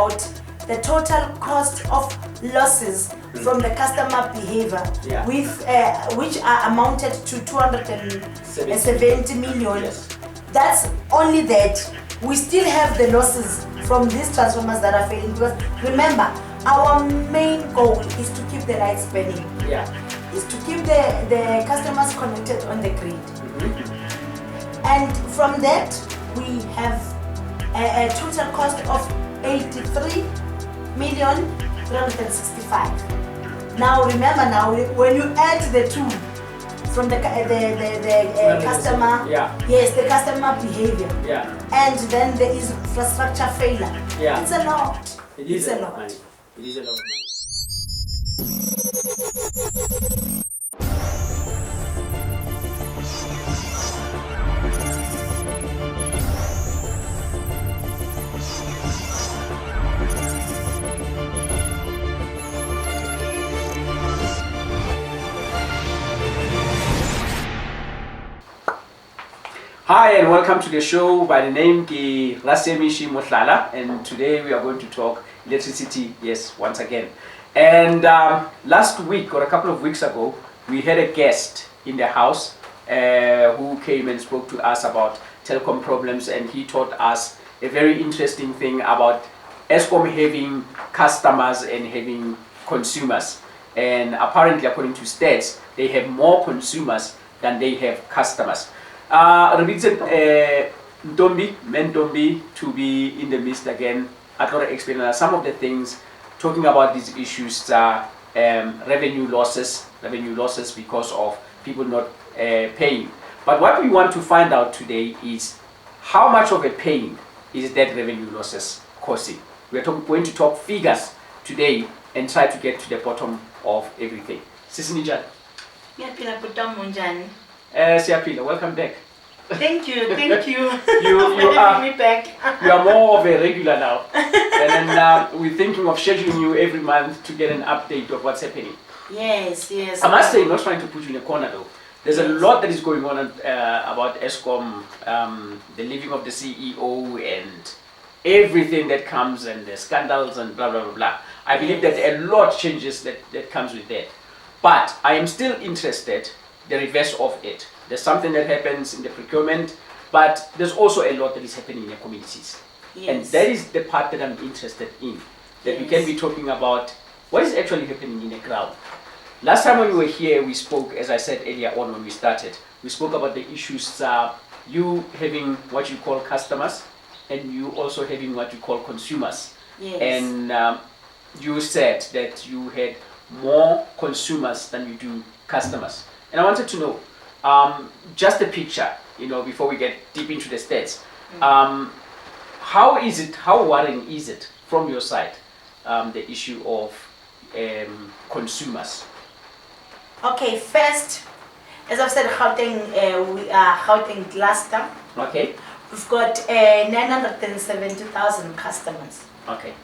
about the total cost of losses from the customer behavior, with which are amounted to 270 million. Yes. That's only that. We still have the losses from these transformers that are failing, because remember, our main goal is to keep the lights burning. Is to keep the customers connected on the grid. And from that, we have a total cost of 83,365. Now remember, now when you add the two from the customer, yes, the customer behavior, and then there is infrastructure failure. It's a lot. It is a lot. Money. It is a lot of money. Hi and welcome to the show. By the name Ntombi Hlophe, and today we are going to talk electricity, yes, once again. And last week or a couple of weeks ago, we had a guest in the house who came and spoke to us about telecom problems, and he taught us a very interesting thing about Eskom having customers and having consumers. And apparently, according to stats, they have more consumers than they have customers. Ntombi to be in the midst again. I thought I'd explain some of the things talking about these issues, revenue losses because of people not paying. But what we want to find out today is how much of a pain is that revenue losses causing. We're going to talk figures today and try to get to the bottom of everything. Sisinija. Siapila, welcome back. Thank you. You are me back. You are more of a regular now, and then we're thinking of scheduling you every month to get an update of what's happening. Yes. I must say, not trying to put you in a corner though. There's a lot that is going on about Eskom, the leaving of the CEO and everything that comes, and the scandals and blah blah blah blah. I believe that a lot changes that comes with that, but I am still interested the reverse of it. There's something that happens in the procurement, but there's also a lot that is happening in the communities. And that is the part that I'm interested in. That we can be talking about what is actually happening in the ground. Last time when we were here, we spoke, as I said earlier on when we started, we spoke about the issues, you having what you call customers, and you also having what you call consumers. And you said that you had more consumers than you do customers. And I wanted to know, just a picture, before we get deep into the stats. How worrying is it from your side, the issue of consumers? Okay, first, as I've said, Gauteng, we are Gauteng cluster. Okay. We've got 970,000 customers. Okay.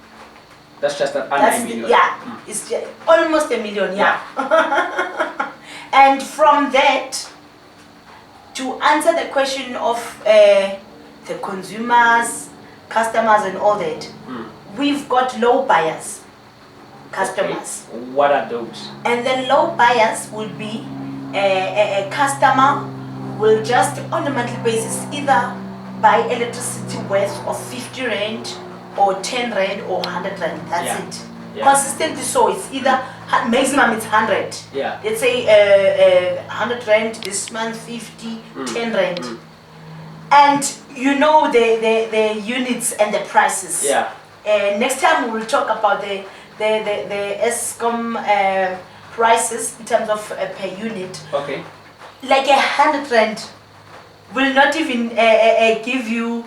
That's just under a million. Yeah, it's almost a million, And from that, to answer the question of the consumers, customers and all that, we've got low buyers, customers. Okay. What are those? And the low buyers will be a customer will just on a monthly basis either buy electricity worth of 50 rand or 10 rand or 100 rand. That's it. Consistently, so it's either maximum it's 100. Let's say 100 rand this month, 50, 10 rand. And the units and the prices. Next time we will talk about the Eskom prices in terms of per unit. Okay. Like 100 rand will not even give you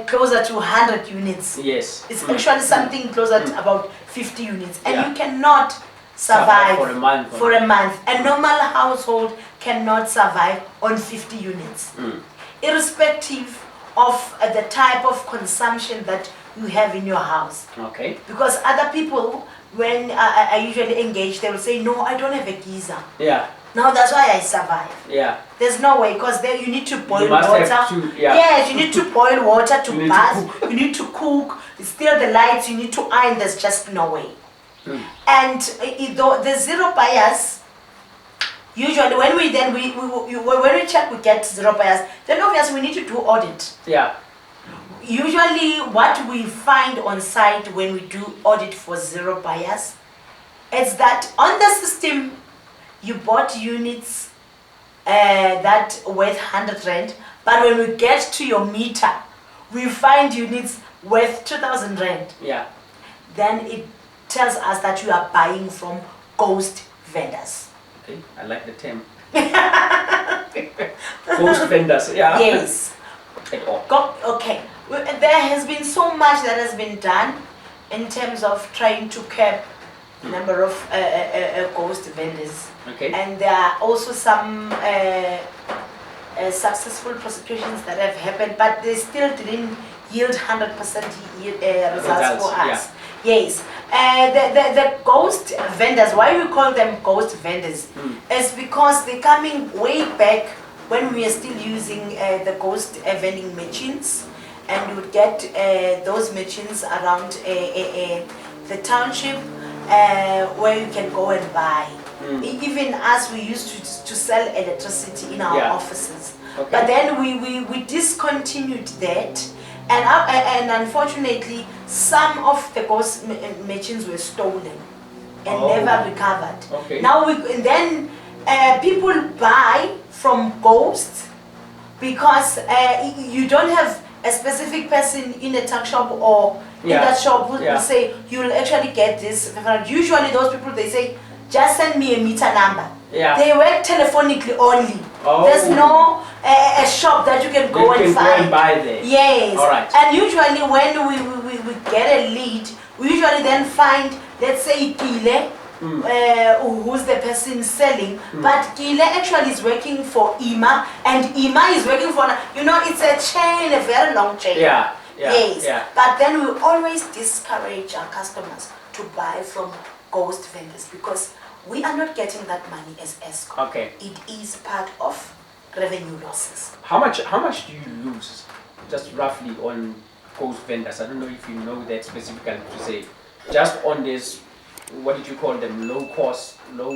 closer to 100 units. Yes. It's actually something closer to about 50 units. And you cannot survive for a month. A normal household cannot survive on 50 units. Irrespective of the type of consumption that you have in your house. Okay. Because other people, when I usually engage, they will say, no, I don't have a geyser. Now that's why I survive. Yeah. There's no way, because there you need to boil You must water. have to, yeah. Yes, you need to boil water to You need to bath. You need to cook. Still the lights. You need to iron. There's just no way. And the zero bias. Usually, when we when we check, we get zero bias. Then obviously we need to do audit. Yeah. Usually, what we find on site when we do audit for zero bias is that on the system, you bought units that worth 100 rand, but when we get to your meter, we find units worth 2,000 rand. Yeah. Then it tells us that you are buying from ghost vendors. Okay, I like the term. Ghost vendors, yeah. Yes. At all. Okay. There has been so much that has been done in terms of trying to curb the number of ghost vendors. Okay. And there are also some successful prosecutions that have happened, but they still didn't yield 100% results for us. Yeah. Yes. The ghost vendors, why we call them ghost vendors, is because they're coming way back when we are still using the ghost vending machines, and you would get those machines around the township where you can go and buy. Even as we used to sell electricity in our offices. Okay. But then we discontinued that, and unfortunately some of the ghost machines were stolen and never recovered. Okay. Now then people buy from ghosts because you don't have a specific person in a tuck shop or in that shop who will say you will actually get this. Usually those people, they say just send me a meter number. Yeah. They work telephonically only. Oh. There's no a shop that you can go and find. Go and buy there. Yes. All right. And usually when we get a lead, we usually then find, let's say Kile, who's the person selling, but Kile actually is working for Ima, and Ima is working for, it's a chain, a very long chain. Yeah. Yeah. Yes. Yeah. But then we always discourage our customers to buy from ghost vendors because we are not getting that money as Eskom. Okay. It is part of revenue losses. How much do you lose, just roughly, on ghost vendors? I don't know if you know that specifically to say, just on this, what did you call them, low cost, low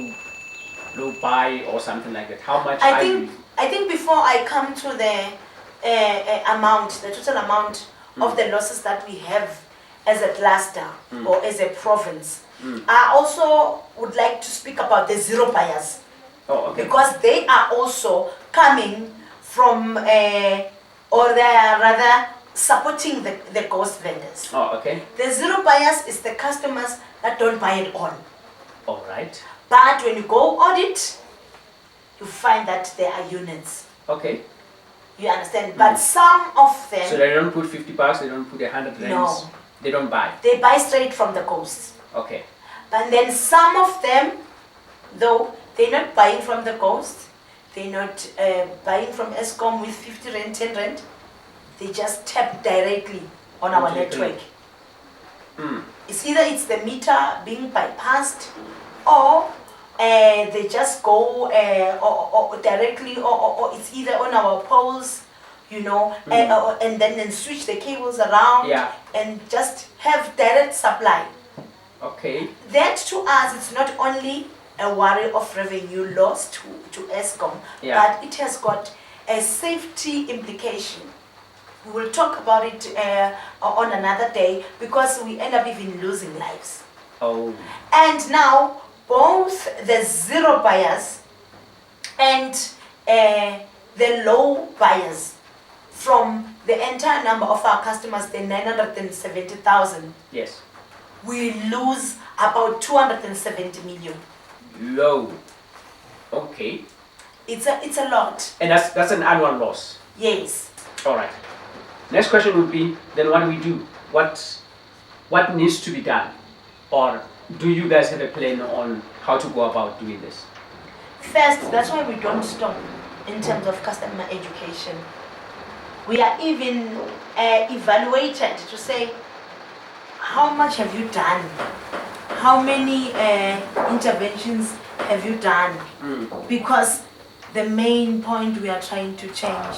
buy or something like that? How much? I think before I come to the amount, the total amount of the losses that we have as a cluster or as a province, I also would like to speak about the zero buyers. Oh, okay. Because they are also coming from, or they are rather supporting the ghost vendors. Oh, okay. The zero buyers is the customers that don't buy it all. All right. But when you go audit, you find that there are units. Okay. You understand? But some of them... So they don't put 50 bucks, they don't put 100 rands? No. They don't buy? They buy straight from the ghosts. Okay. But then some of them, though, they're not buying from the ghost, they're not buying from Eskom with 50 rand, 10 rand, they just tap directly on our network. It's either it's the meter being bypassed, or they just go or directly, or it's either on our poles, and then switch the cables around and just have direct supply. Okay. That to us, it's not only a worry of revenue loss to Eskom, but it has got a safety implication. We will talk about it on another day because we end up even losing lives. Oh. And now both the zero buyers and the low buyers, from the entire number of our customers, the 970,000. Yes. We lose about 270 million. Low. Okay. It's a lot. And that's an annual loss. Yes. All right. Next question would be, then what do we do? What needs to be done? Or do you guys have a plan on how to go about doing this? First, that's why we don't stop in terms of customer education. We are even evaluated to say, how much have you done? How many interventions have you done? Because the main point we are trying to change,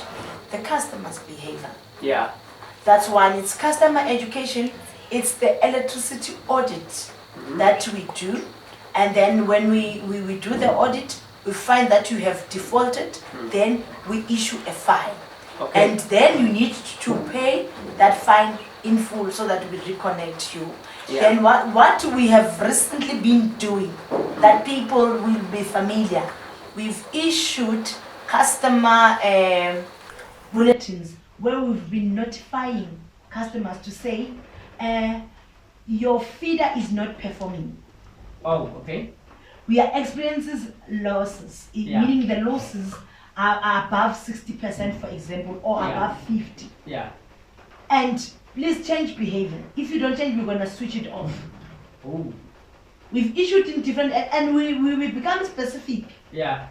the customer's behavior. Yeah. That's one, it's customer education, it's the electricity audit that we do. And then when we do the audit, we find that you have defaulted, then we issue a fine. Okay. And then you need to pay that fine in full so that we reconnect you. Yeah. Then what we have recently been doing, that people will be familiar, we've issued customer bulletins where we've been notifying customers to say, your feeder is not performing. Oh, okay. We are experiencing losses, meaning the losses are above 60%, for example, or above 50. Yeah. And please change behavior. If you don't change, we're going to switch it off. Oh. We've issued in different, and we become specific. Yeah.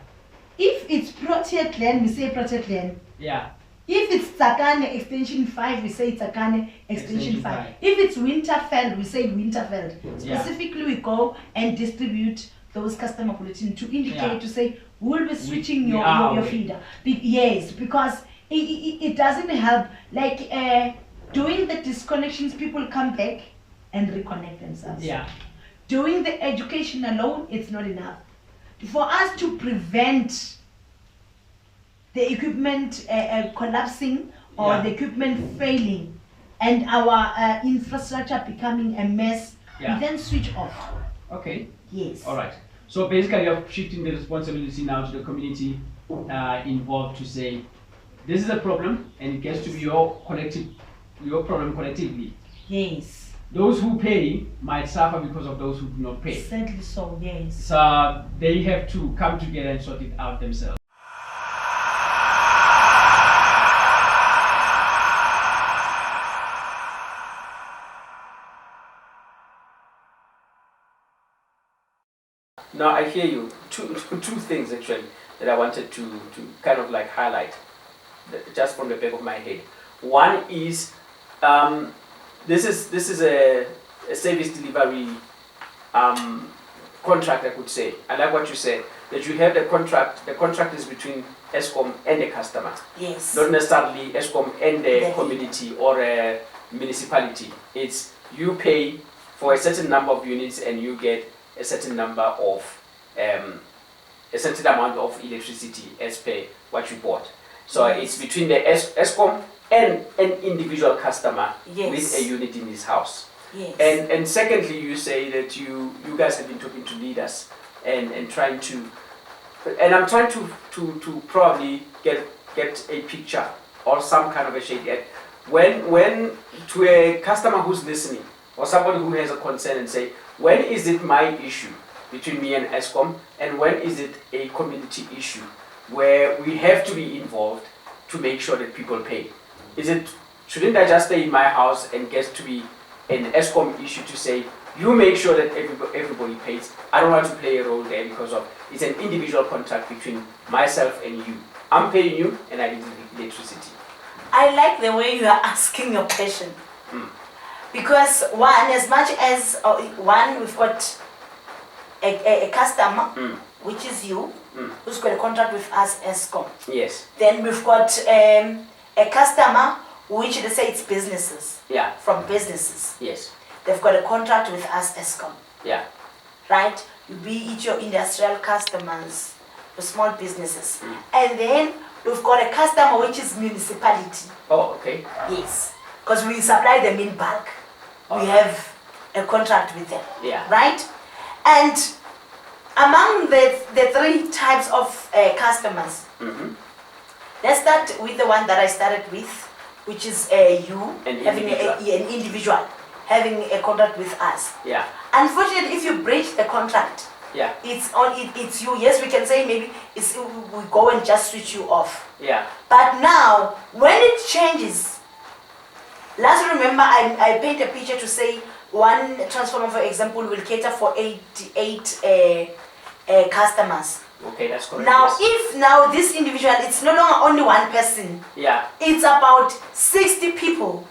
If it's Protein Clan, we say Protein Clan. Yeah. If it's Tsakane extension 5, we say Tsakane extension 5. If it's Winterfell, we say Winterfell. Specifically, we go and distribute those customer bulletins to indicate, to say, we'll be switching your feeder. Yes, because it doesn't help. Like doing the disconnections, people come back and reconnect themselves. Yeah. Doing the education alone, it's not enough. For us to prevent the equipment collapsing or the equipment failing and our infrastructure becoming a mess, we then switch off. Okay. Yes. All right. So basically, you're shifting the responsibility now to the community involved to say, this is a problem, and it gets to be your problem collectively. Yes. Those who pay might suffer because of those who do not pay. Certainly so. Yes. So they have to come together and sort it out themselves. Now I hear you. Two things actually that I wanted to kind of like highlight, just from the back of my head. One is this is a service delivery contract, I could say. I like what you said, that you have the contract. The contract is between Eskom and the customer. Yes. Not necessarily Eskom and the community or a municipality. It's you pay for a certain number of units and you get a certain number of a certain amount of electricity as per what you bought. So it's between the Eskom and an individual customer with a unit in his house. Yes. And secondly, you say that you guys have been talking to leaders and trying to, and I'm trying to probably get a picture or some kind of a shade at when to a customer who's listening or somebody who has a concern and say, when is it my issue between me and Eskom, and when is it a community issue where we have to be involved to make sure that people pay? Shouldn't I just stay in my house and get to be an Eskom issue to say, you make sure that everybody pays? I don't want to play a role there because it's an individual contract between myself and you. I'm paying you and I need electricity. I like the way you are asking your question. Because one, as much as we've got a customer, which is you, who's got a contract with us, Eskom. Yes. Then we've got a customer, which they say it's businesses. Yeah. From businesses. Yes. They've got a contract with us, Eskom. Yeah. Right? Be it your industrial customers, your small businesses. And then we've got a customer which is municipality. Oh, okay. Yes. Because we supply them in bulk. We have a contract with them. Yeah. Right? And among the three types of customers, let's start with the one that I started with, which is you having an individual having a contract with us. Yeah. Unfortunately, if you breach the contract, it's you. Yes, we can say maybe we go and just switch you off. Yeah. But now, when it changes, let's remember I paint a picture to say one transformer, for example, will cater for 88 customers. Okay, that's correct. Now, if now this individual, it's no longer only one person. Yeah. It's about 60 people.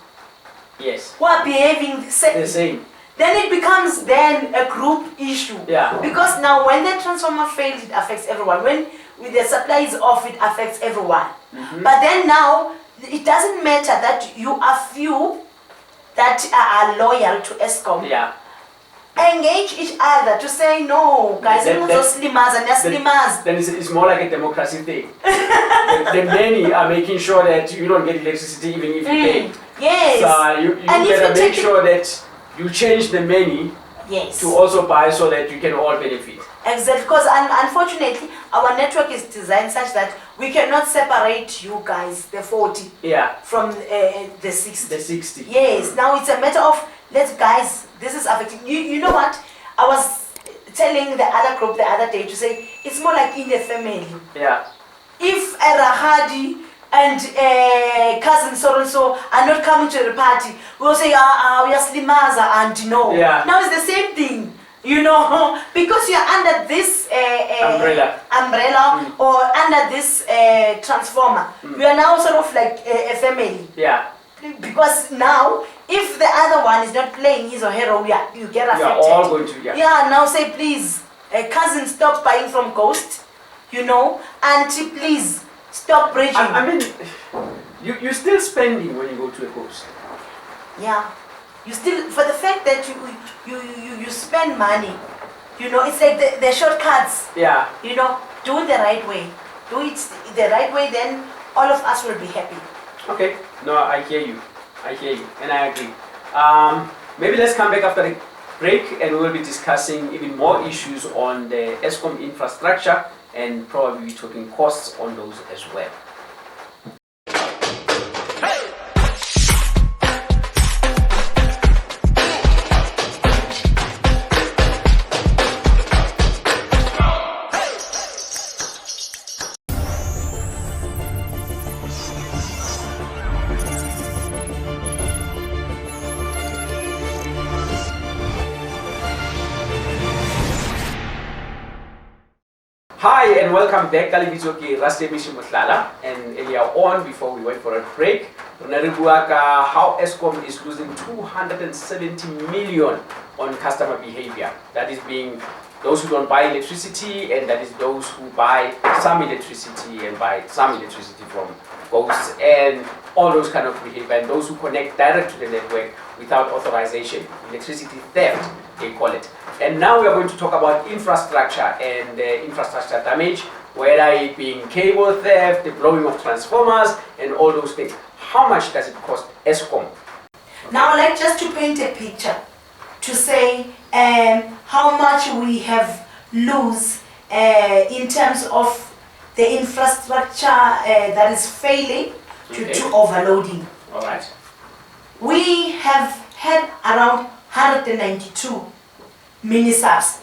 Yes. Who are behaving the same. then it becomes then a group issue. Yeah. Because now when the transformer fails, it affects everyone. When the supply is off, it affects everyone. But then now, it doesn't matter that you are few that are loyal to Eskom. Yeah. Engage each other to say, no, guys, Then it's more like a democracy thing. The many are making sure that you don't get electricity even if you pay. Yes. So you better make sure that you change the many to also buy so that you can all benefit. Exactly, because unfortunately our network is designed such that we cannot separate you guys, the 40, from the 60. The 60. Yes, now it's a matter of, guys, this is affecting you. You know what? I was telling the other group the other day to say, it's more like in the family. Yeah. If a Rahadi and cousin so-and-so are not coming to the party, we'll say, we are Slimaza and no. Yeah. Now it's the same thing. You know, because you are under this umbrella or under this transformer, you are now sort of like a family. Yeah. Because now, if the other one is not playing his or her role, you get affected. You are all going to, Yeah, now say, please, cousin, stop buying from Ghost. You know, auntie, please, stop bridging. I mean, you're still spending when you go to a Ghost. Yeah. You still, for the fact that you spend money, you know, it's like the shortcuts. Yeah. You know, do it the right way. Do it the right way, then all of us will be happy. Okay. No, I hear you. And I agree. Maybe let's come back after the break and we will be discussing even more issues on the Eskom infrastructure and probably talking costs on those as well. Hi and welcome back. And earlier on, before we went for a break, how Eskom is losing 270 million on customer behavior. That is being those who don't buy electricity, and that is those who buy some electricity and buy some electricity from Ghosts and all those kind of behavior, and those who connect direct to the network without authorization, electricity theft, they call it. And now we are going to talk about infrastructure and infrastructure damage, whether it being cable theft, the blowing of transformers, and all those things. How much does it cost Eskom? Now, like just to paint a picture, to say how much we have lose in terms of the infrastructure that is failing due to overloading. All right. We have had around 192 mini-subs.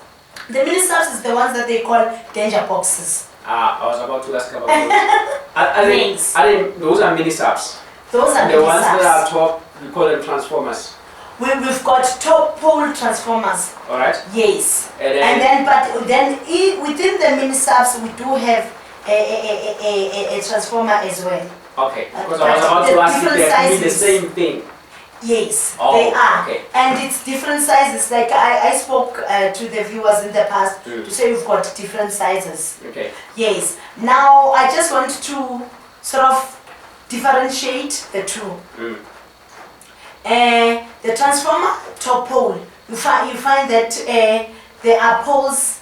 The mini-subs is the ones that they call danger boxes. I was about to ask about those. Those are mini-subs. Those are the ones that are top, we call them transformers. We've got top pole transformers. All right. Yes. And then within the mini-subs we do have a transformer as well. Okay. Because I was about to ask if they mean the same thing. Yes, they are. Okay. And it's different sizes. Like I spoke to the viewers in the past to say we've got different sizes. Okay. Yes. Now I just want to sort of differentiate the two. The transformer top pole, you find that there are poles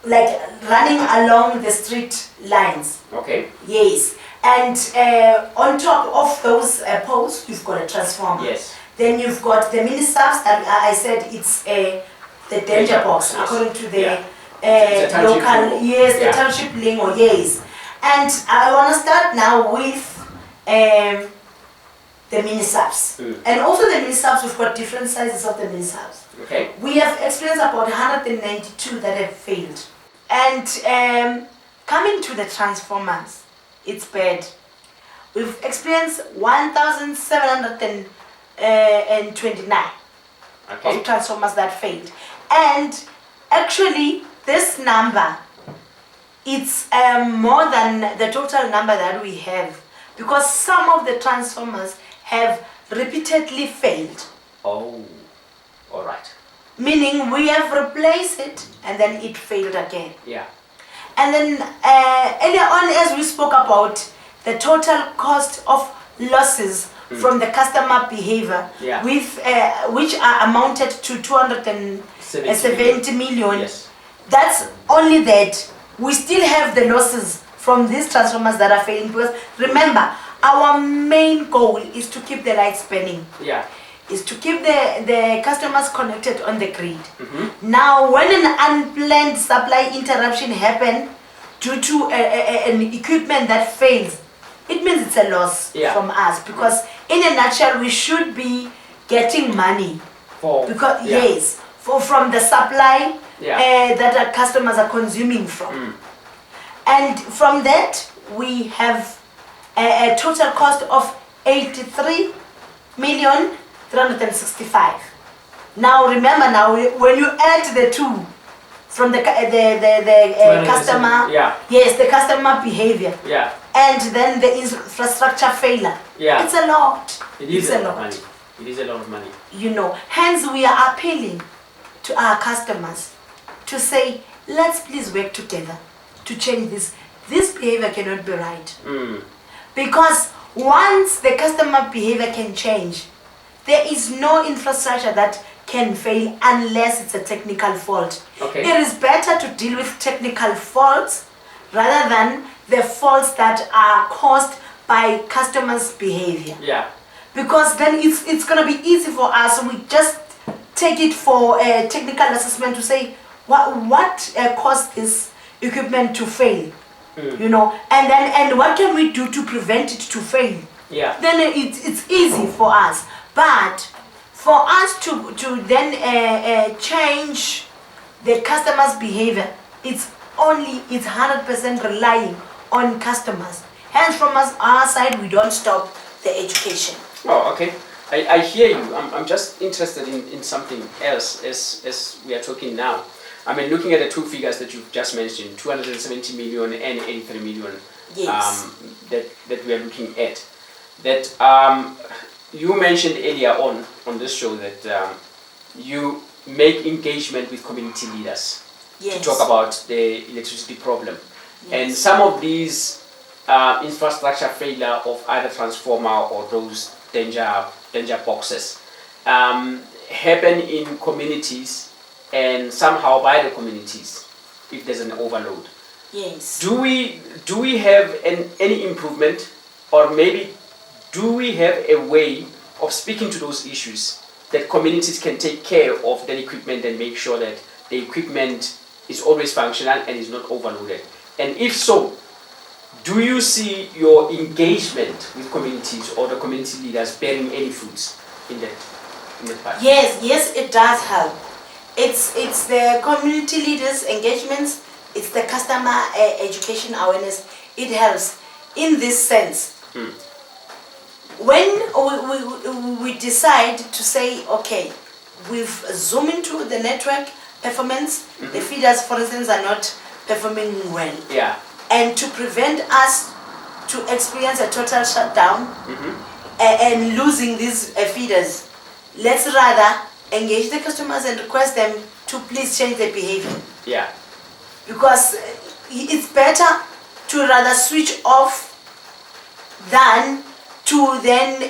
like running along the street lines. Okay. Yes. And on top of those poles, you've got a transformer. Yes. Then you've got the mini-subs, and I said it's the danger box, yes, according to the local, yes, the township lingo, yes. And I want to start now with the mini-subs. And also the mini-subs, we've got different sizes of the mini-subs. Okay. We have experienced about 192 that have failed. And coming to the transformers, it's bad. We've experienced 1,729 of transformers that failed. And actually, this number, it's more than the total number that we have, because some of the transformers have repeatedly failed. Oh, all right. Meaning we have replaced it and then it failed again. Yeah. And then earlier on, as we spoke about the total cost of losses from the customer behavior, Yeah. with which are amounted to 270 million. Yes. That's only that. We still have the losses from these transformers that are failing, because remember, our main goal is to keep the lights burning. Yeah. Is to keep the customers connected on the grid. Mm-hmm. Now, when an unplanned supply interruption happens due to an equipment that fails, it means it's a loss from us, because in a nutshell, we should be getting money from the supply that our customers are consuming from. And from that, we have a total cost of 83,365,000. Now remember, now when you add the two from the customer, the customer behavior, and then the infrastructure failure, it's a lot. It is a lot of money. It is a lot of money. You know, hence we are appealing to our customers to say, let's please work together to change this. This behavior cannot be right. Because once the customer behavior can change, there is no infrastructure that can fail unless it's a technical fault. Okay. It is better to deal with technical faults rather than the faults that are caused by customers' behavior. Yeah. Because then it's going to be easy for us. We just take it for a technical assessment to say what caused this equipment to fail, you know, and what can we do to prevent it to fail. Yeah. Then it's easy for us. But for us to then change the customer's behavior, it's 100% relying on customers. Hence, from our side, we don't stop the education. Oh, okay. I hear you. I'm just interested in something else as we are talking now. I mean, looking at the two figures that you've just mentioned, 270 million and 83 million, yes. that we are looking at. That you mentioned earlier on this show that you make engagement with community leaders to talk about the electricity problem. Yes. And some of these infrastructure failure of either transformer or those danger boxes happen in communities and somehow by the communities if there's an overload. Yes. Do we have any improvement, or maybe do we have a way of speaking to those issues that communities can take care of their equipment and make sure that the equipment is always functional and is not overloaded? And if so, do you see your engagement with communities or the community leaders bearing any fruits in that part? Yes, it does help. It's the community leaders' engagements, it's the customer education awareness. It helps in this sense. When we decide to say, okay, we've zoomed into the network performance, the feeders, for instance, are not performing well. Yeah. And to prevent us to experience a total shutdown and losing these feeders, let's rather engage the customers and request them to please change their behavior. Yeah. Because it's better to rather switch off than to then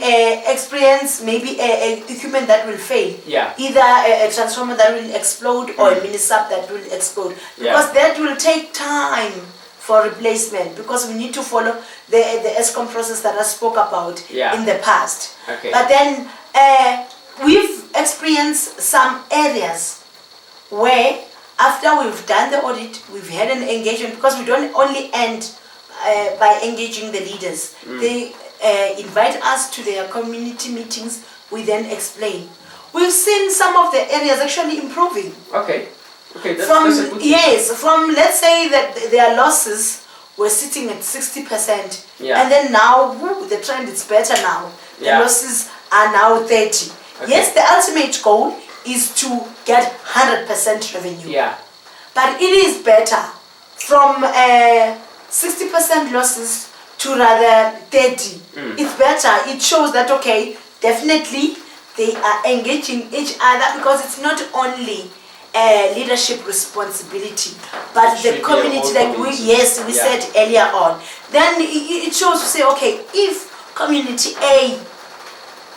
experience maybe a equipment that will fail. Yeah. Either a transformer that will explode or a mini sub that will explode. Because that will take time for replacement, because we need to follow the Eskom process that I spoke about in the past. Okay. But then we've experienced some areas where after we've done the audit, we've had an engagement, because we don't only end by engaging the leaders. They invite us to their community meetings, we then explain. We've seen some of the areas actually improving. Okay, that's From, a good thing. yes, from let's say that their losses were sitting at 60%, and then now the trend is better now. The losses are now 30. Okay. Yes, the ultimate goal is to get 100% revenue. Yeah. But it is better from 60% losses to rather 30. It's better. It shows that, okay, definitely they are engaging each other, because it's not only leadership responsibility, but It should the be a community, whole like we community. said earlier on. Then it shows to say, okay, if community A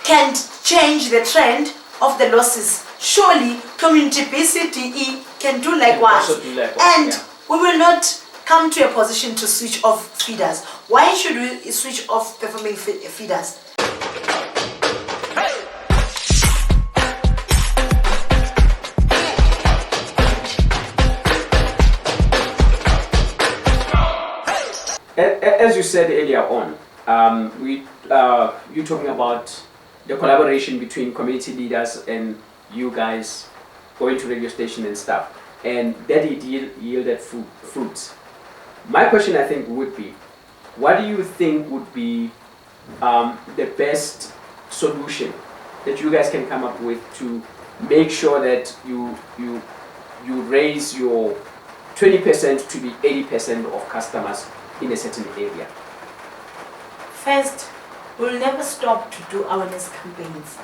can change the trend of the losses, surely community B, C, D, E can do likewise. also do likewise, And yeah. we will not come to a position to switch off feeders. Why should we switch off performing feeders? As you said earlier on, you talking about the collaboration between community leaders and you guys going to radio station and stuff, and that it yielded fruits. My question, I think, would be, what do you think would be the best solution that you guys can come up with to make sure that you raise your 20% to be 80% of customers in a certain area? First, we'll never stop to do awareness campaigns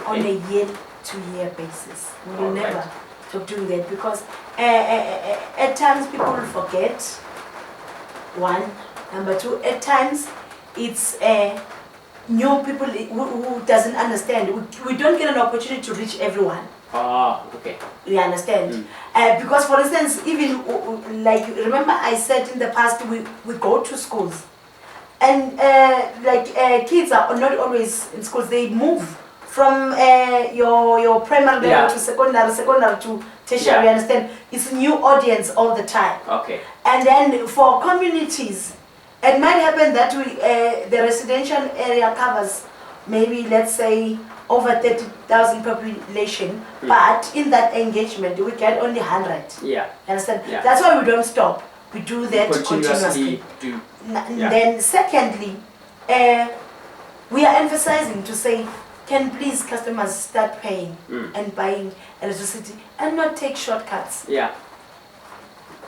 on a year-to-year basis. We will never stop doing that, because at times people will forget. One. Number two, at times it's new people who doesn't understand. We don't get an opportunity to reach everyone. Ah, okay. You understand? Because, for instance, even like, remember I said in the past, we go to schools, and kids are not always in schools. They move from your primary level to secondary to tertiary. You understand? It's a new audience all the time. Okay. And then for communities, it might happen that the residential area covers maybe, let's say, over 30,000 population, but in that engagement we get only 100. Yeah. Understand? Yeah. That's why we don't stop. We do that continuously. Then secondly, we are emphasizing to say, can please customers start paying and buying electricity and not take shortcuts. Yeah.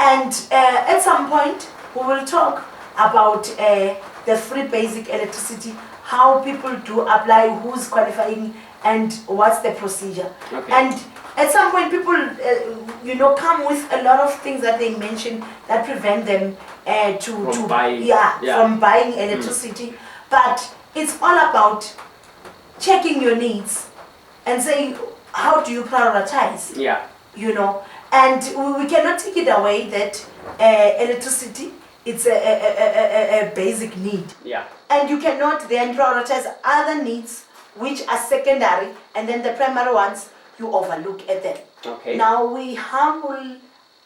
And at some point we will talk about the free basic electricity, how people do apply, who's qualifying, and what's the procedure. Okay. And at some point people come with a lot of things that they mention that prevent them from buying electricity. But it's all about checking your needs and saying, how do you prioritize? Yeah. And we cannot take it away that electricity, it's a basic need. Yeah. And you cannot then prioritize other needs which are secondary, and then the primary ones you overlook at them. Okay. Now we humble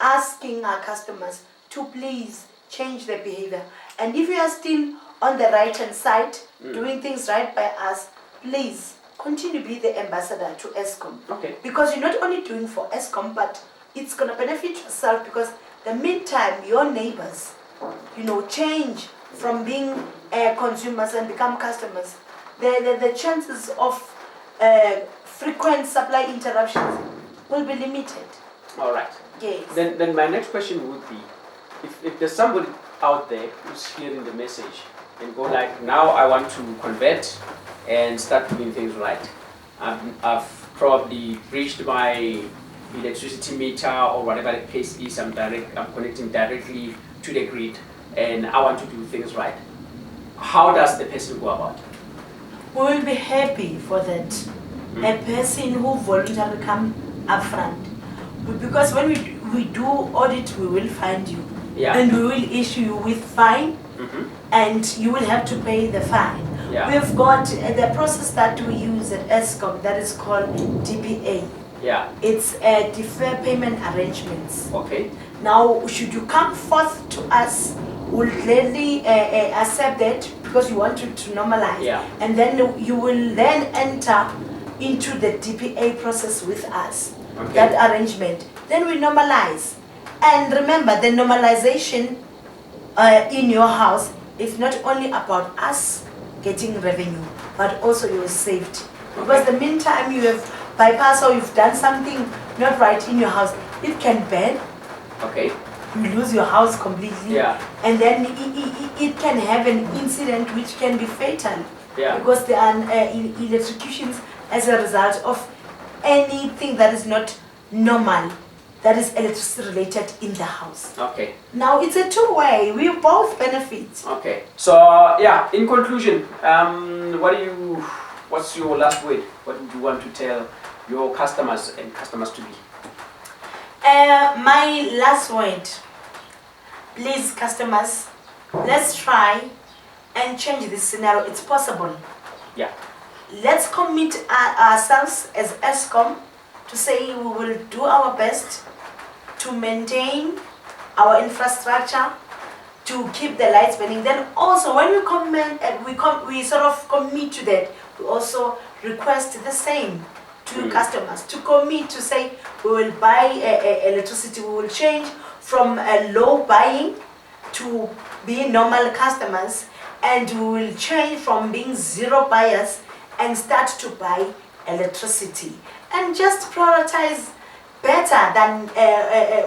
asking our customers to please change their behavior. And if you are still on the right hand side, doing things right by us, please continue to be the ambassador to Eskom. Okay. Because you're not only doing for Eskom, but it's going to benefit yourself, because the meantime your neighbors change from being consumers and become customers, the chances of frequent supply interruptions will be limited. All right. Yes. Then my next question would be, if there's somebody out there who's hearing the message and go like, now I want to convert and start doing things right. I've probably reached my electricity meter or whatever the case is. I'm connecting directly to the grid, and I want to do things right. How does the person go about it? We will be happy for that. A person who voluntarily come up front. Because when we do audit, we will find you. Yeah. And we will issue you with fine, and you will have to pay the fine. Yeah. We've got the process that we use at Eskom that is called DPA. Yeah. It's deferred payment arrangements. Okay. Now, should you come forth to us, we'll gladly accept that, because you want to normalize. Yeah. And then you will then enter into the DPA process with us. Okay. That arrangement. Then we normalize. And remember, the normalization in your house is not only about us getting revenue, but also your safety. Because the meantime you have bypassed or you've done something not right in your house, it can burn. Okay. You lose your house completely. Yeah. And then it can have an incident which can be fatal. Yeah. Because there are electrocutions as a result of anything that is not normal, that is electricity related in the house. Okay. Now it's a two-way, we both benefit. Okay. So yeah, in conclusion, what's your last word? What would you want to tell your customers and customers to be? My last word, please customers, let's try and change this scenario. It's possible. Yeah. Let's commit ourselves as Eskom to say we will do our best to maintain our infrastructure, to keep the lights burning. Then also when we we sort of commit to that, we also request the same to customers to commit to say we will buy electricity, we will change from a low buying to being normal customers, and we will change from being zero buyers and start to buy electricity and just prioritize better than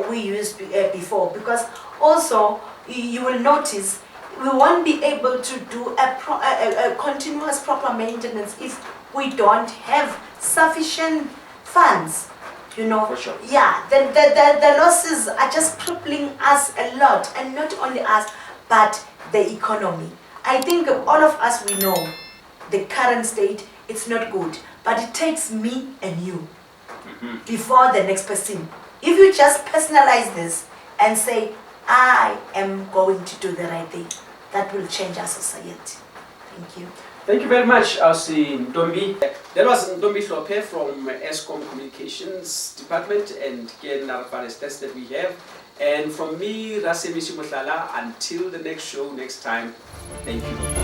we used before, because also you will notice we won't be able to do a continuous proper maintenance if we don't have sufficient funds, you know. For sure. Yeah, the losses are just crippling us a lot, and not only us but the economy. I think all of us, we know the current state, it's not good, but it takes me and you before the next person. If you just personalize this and say, I am going to do the right thing, that will change our society. Thank you. Thank you very much, Ntombi. That was Ntombi Hlophe from Eskom Communications Department, and here in our stats that we have. And from me, Rasemi Simohlala, until the next show next time, thank you.